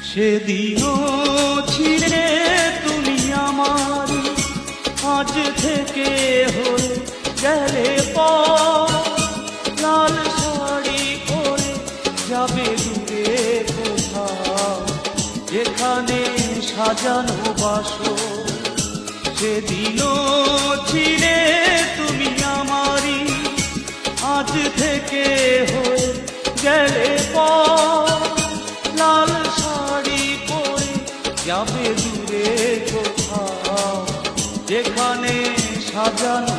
সেদিনও ছিলে তুমি আমার, আজ থেকে হয়ে গেলে পর। লাল শাড়ি পরে যাবে দূরে কোথাও, যেখানে সাজানো বাসর। সেদিনও ছিলে তুমি আমারই, আজ থেকে হয়ে গেলে পর। লাল শাড়ি পরে যাবে দূরে কোথাও, যেখানে সাজানো